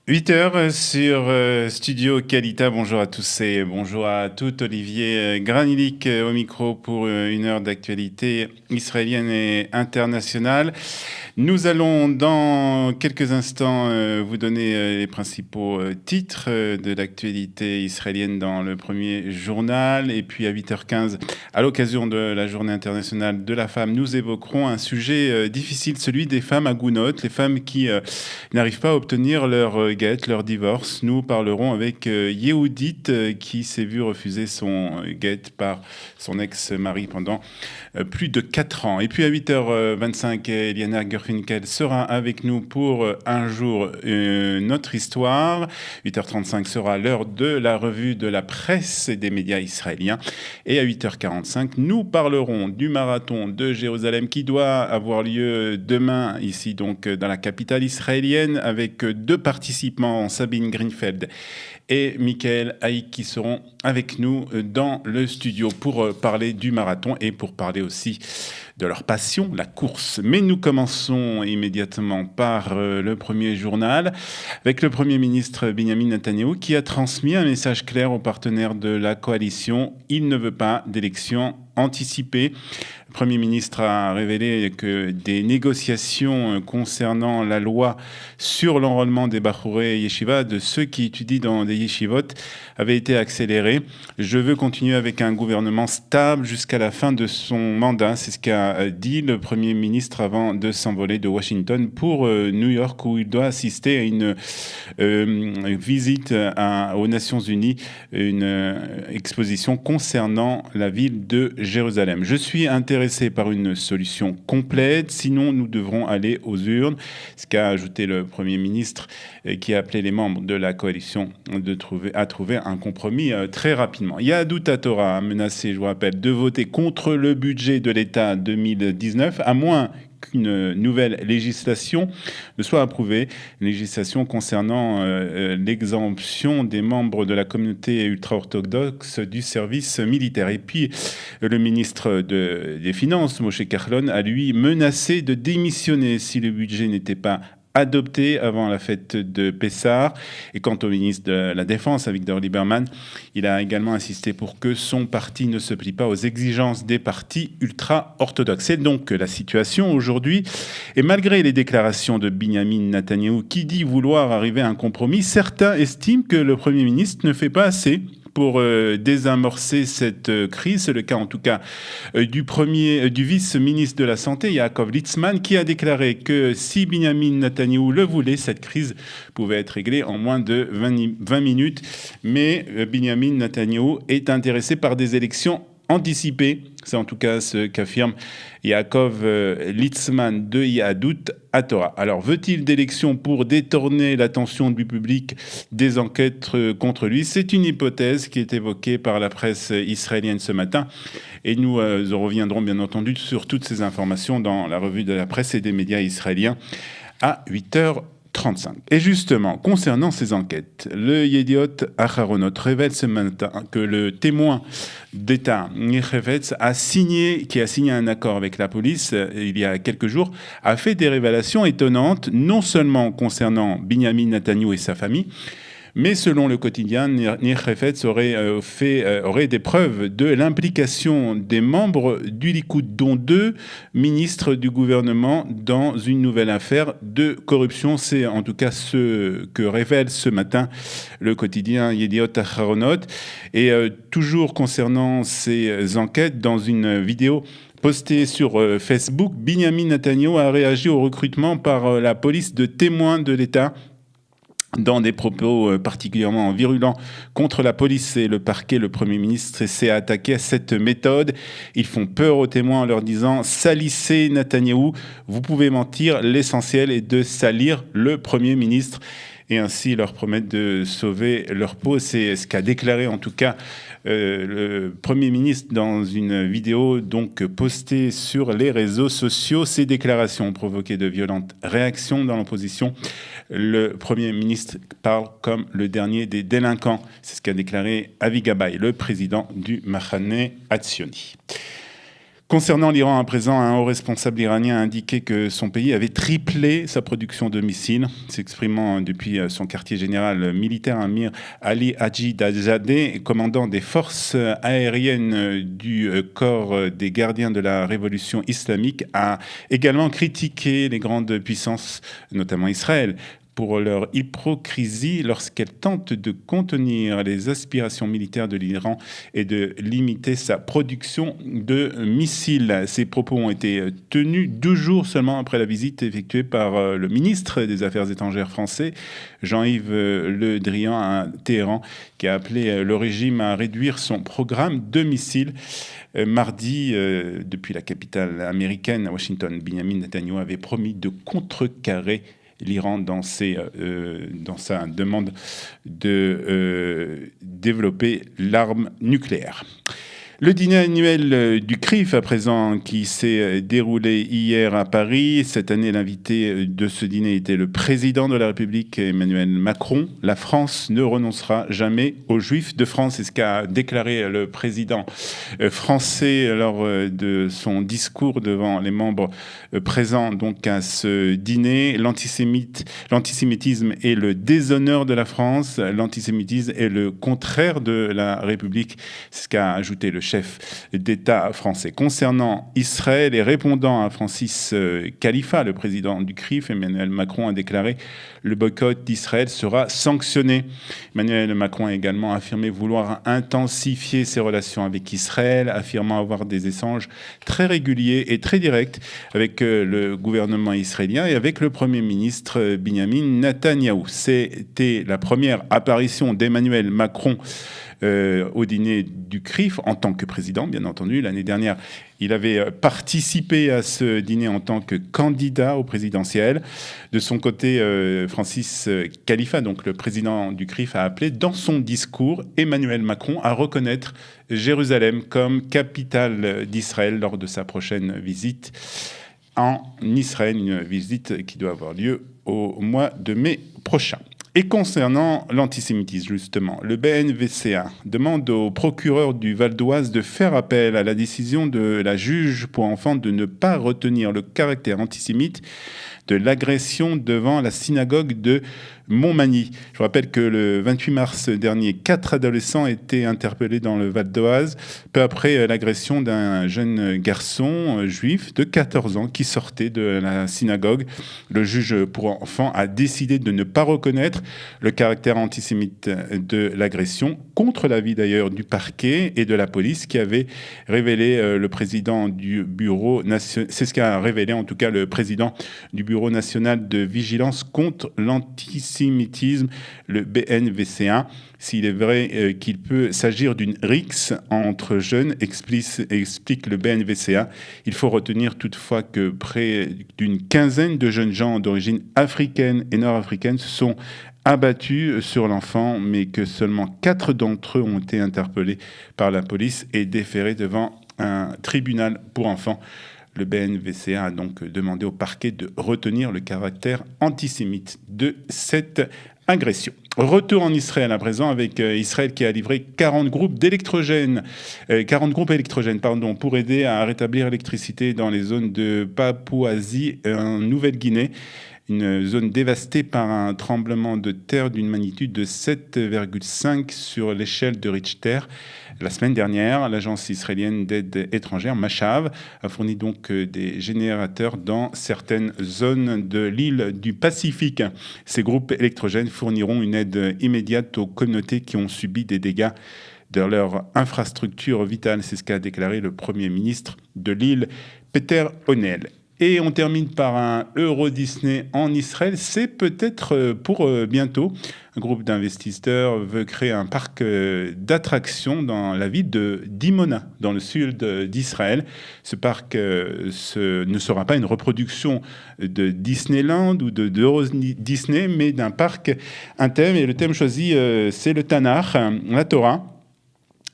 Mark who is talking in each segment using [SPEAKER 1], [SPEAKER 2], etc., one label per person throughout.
[SPEAKER 1] 8 heures sur Studio Kalita. Bonjour à tous et bonjour à toutes. Olivier Granilic au micro pour 1 heure d'actualité israélienne et internationale. Nous allons dans quelques instants vous donner les principaux titres de l'actualité israélienne dans le premier journal. Et puis à 8h15, à l'occasion de la journée internationale de la femme, nous évoquerons un sujet difficile, celui des femmes agounotes, les femmes qui n'arrivent pas à obtenir leur guette, leur divorce. Nous parlerons avec Yehudit qui s'est vu refuser son guette par son ex-mari pendant plus de 4 ans. Et puis à 8h25, Eliana Gerfinkel sera avec nous pour un jour notre histoire. 8h35 sera l'heure de la revue de la presse et des médias israéliens. Et à 8h45, nous parlerons du marathon de Jérusalem qui doit avoir lieu demain, ici donc dans la capitale israélienne, avec 2 participants, Sabine Greenfeld et Michael Haïk, qui seront avec nous dans le studio pour parler du marathon et pour parler aussi de leur passion, la course. Mais nous commençons immédiatement par le premier journal, avec le Premier ministre Benjamin Netanyahou qui a transmis un message clair aux partenaires de la coalition. Il ne veut pas d'élections anticipées. Le Premier ministre a révélé que des négociations concernant la loi sur l'enrôlement des Bachouré Yeshiva, de ceux qui étudient dans des yeshivot, avaient été accélérées. Je veux continuer avec un gouvernement stable jusqu'à la fin de son mandat. C'est ce qu'a dit le Premier ministre avant de s'envoler de Washington pour New York, où il doit assister à une visite aux Nations Unies, une exposition concernant la ville de Jérusalem. Je suis intéressé par une solution complète, sinon nous devrons aller aux urnes. Ce qu'a ajouté le Premier ministre, qui a appelé les membres de la coalition à trouver un compromis très rapidement. Yahadut Torah a menacé, je vous rappelle, de voter contre le budget de l'État 2019, à moins qu'une nouvelle législation ne soit approuvée, une législation concernant l'exemption des membres de la communauté ultra-orthodoxe du service militaire. Et puis, le ministre des Finances, Moshe Kahlon, a lui menacé de démissionner si le budget n'était pas adopté avant la fête de Pessah. Et quant au ministre de la Défense, Avigdor Lieberman, il a également insisté pour que son parti ne se plie pas aux exigences des partis ultra-orthodoxes. C'est donc la situation aujourd'hui. Et malgré les déclarations de Benjamin Netanyahou qui dit vouloir arriver à un compromis, certains estiment que le Premier ministre ne fait pas assez pour désamorcer cette crise. C'est le cas en tout cas du vice-ministre de la Santé, Yaakov Litzman, qui a déclaré que si Benjamin Netanyahou le voulait, cette crise pouvait être réglée en moins de 20 minutes. Mais Benjamin Netanyahou est intéressé par des élections anticipées. C'est en tout cas ce qu'affirme Yaakov Litzman de Yahadut Torah. Alors, veut-il d'élections pour détourner l'attention du public des enquêtes contre lui? C'est une hypothèse qui est évoquée par la presse israélienne ce matin. Et nous reviendrons bien entendu sur toutes ces informations dans la revue de la presse et des médias israéliens à 8h35. Et justement, concernant ces enquêtes, le Yediot Aharonot révèle ce matin que le témoin d'État Nir Hevetz qui a signé un accord avec la police il y a quelques jours, a fait des révélations étonnantes, non seulement concernant Benjamin Netanyahou et sa famille, mais selon le quotidien, Nir Hevetz aurait des preuves de l'implication des membres du Likoud, dont 2 ministres du gouvernement, dans une nouvelle affaire de corruption. C'est en tout cas ce que révèle ce matin le quotidien Yediot Aharonot. Et toujours concernant ces enquêtes, dans une vidéo postée sur Facebook, Benjamin Netanyahou a réagi au recrutement par la police de témoins de l'État dans des propos particulièrement virulents contre la police et le parquet. Le Premier ministre s'est attaqué à cette méthode. Ils font peur aux témoins en leur disant « Salissez Netanyahou, vous pouvez mentir, l'essentiel est de salir le Premier ministre » et ainsi leur promettre de sauver leur peau. C'est ce qu'a déclaré en tout cas le Premier ministre dans une vidéo donc postée sur les réseaux sociaux. Ces déclarations ont provoqué de violentes réactions dans l'opposition. Le Premier ministre parle comme le dernier des délinquants. C'est ce qu'a déclaré Avi Gabay, le président du Machane Hatzioni. Concernant l'Iran, à présent, un haut responsable iranien a indiqué que son pays avait triplé sa production de missiles, s'exprimant depuis son quartier général militaire. Amir Ali Hajizadeh, commandant des forces aériennes du corps des gardiens de la révolution islamique, a également critiqué les grandes puissances, notamment Israël, pour leur hypocrisie lorsqu'elle tente de contenir les aspirations militaires de l'Iran et de limiter sa production de missiles. Ces propos ont été tenus 2 jours seulement après la visite effectuée par le ministre des Affaires étrangères français, Jean-Yves Le Drian, à Téhéran, qui a appelé le régime à réduire son programme de missiles. Mardi, depuis la capitale américaine, Washington, Benjamin Netanyahu avait promis de contrecarrer l'Iran dans sa demande de développer l'arme nucléaire. Le dîner annuel du CRIF, à présent, qui s'est déroulé hier à Paris. Cette année, l'invité de ce dîner était le président de la République, Emmanuel Macron. La France ne renoncera jamais aux Juifs de France. C'est ce qu'a déclaré le président français lors de son discours devant les membres présents donc à ce dîner. L'antisémitisme est le déshonneur de la France. L'antisémitisme est le contraire de la République. C'est ce qu'a ajouté le chef d'État français. Concernant Israël et répondant à Francis Khalifa, le président du CRIF, Emmanuel Macron a déclaré « Le boycott d'Israël sera sanctionné ». Emmanuel Macron a également affirmé vouloir intensifier ses relations avec Israël, affirmant avoir des échanges très réguliers et très directs avec le gouvernement israélien et avec le Premier ministre Benjamin Netanyahou. C'était la première apparition d'Emmanuel Macron au dîner du CRIF en tant que président, bien entendu. L'année dernière, il avait participé à ce dîner en tant que candidat au présidentiel. De son côté, Francis Khalifa, donc le président du CRIF, a appelé dans son discours Emmanuel Macron à reconnaître Jérusalem comme capitale d'Israël lors de sa prochaine visite en Israël, une visite qui doit avoir lieu au mois de mai prochain. Et concernant l'antisémitisme, justement, le BNVCA demande au procureur du Val d'Oise de faire appel à la décision de la juge pour enfants de ne pas retenir le caractère antisémite de l'agression devant la synagogue de Montmagny. Je vous rappelle que le 28 mars dernier, 4 adolescents étaient interpellés dans le Val d'Oise, peu après l'agression d'un jeune garçon juif de 14 ans qui sortait de la synagogue. Le juge pour enfants a décidé de ne pas reconnaître le caractère antisémite de l'agression, contre l'avis d'ailleurs du parquet et de la police qui avait révélé le président du bureau national. C'est ce qu'a révélé en tout cas le président du Bureau national de vigilance contre l'antisémitisme, le BNVCA. S'il est vrai qu'il peut s'agir d'une rixe entre jeunes, explique le BNVCA, il faut retenir toutefois que près d'une quinzaine de jeunes gens d'origine africaine et nord-africaine se sont abattus sur l'enfant, mais que seulement 4 d'entre eux ont été interpellés par la police et déférés devant un tribunal pour enfants. Le BNVCA a donc demandé au parquet de retenir le caractère antisémite de cette agression. Retour en Israël à présent avec Israël qui a livré 40 groupes électrogènes pour aider à rétablir l'électricité dans les zones de Papouasie en Nouvelle-Guinée. Une zone dévastée par un tremblement de terre d'une magnitude de 7,5 sur l'échelle de Richter. La semaine dernière, l'agence israélienne d'aide étrangère, Machav, a fourni donc des générateurs dans certaines zones de l'île du Pacifique. Ces groupes électrogènes fourniront une aide immédiate aux communautés qui ont subi des dégâts de leur infrastructure vitale. C'est ce qu'a déclaré le Premier ministre de l'île, Peter O'Neill. Et on termine par un Euro Disney en Israël. C'est peut-être pour bientôt. Un groupe d'investisseurs veut créer un parc d'attractions dans la ville de Dimona, dans le sud d'Israël. Ce parc ne sera pas une reproduction de Disneyland ou d'Euro Disney, mais d'un parc, un thème. Et le thème choisi, c'est le Tanakh, la Torah.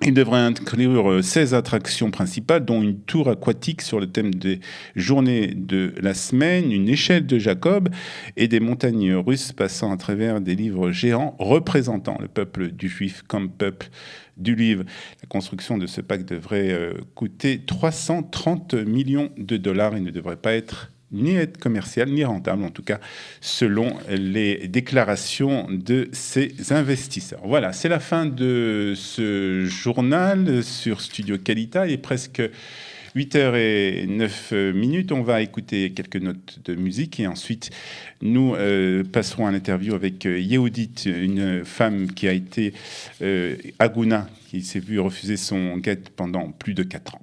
[SPEAKER 1] Il devrait inclure 16 attractions principales, dont une tour aquatique sur le thème des journées de la semaine, une échelle de Jacob et des montagnes russes passant à travers des livres géants représentant le peuple du juif comme peuple du livre. La construction de ce parc devrait coûter 330 millions de dollars et ne devrait pas être ni être commercial, ni rentable, en tout cas, selon les déclarations de ces investisseurs. Voilà, c'est la fin de ce journal sur Studio Calita. Il est presque 8h09. On va écouter quelques notes de musique et ensuite nous passerons à l'interview avec Yehudit, une femme qui a été Aguna, qui s'est vue refuser son guet pendant plus de 4 ans.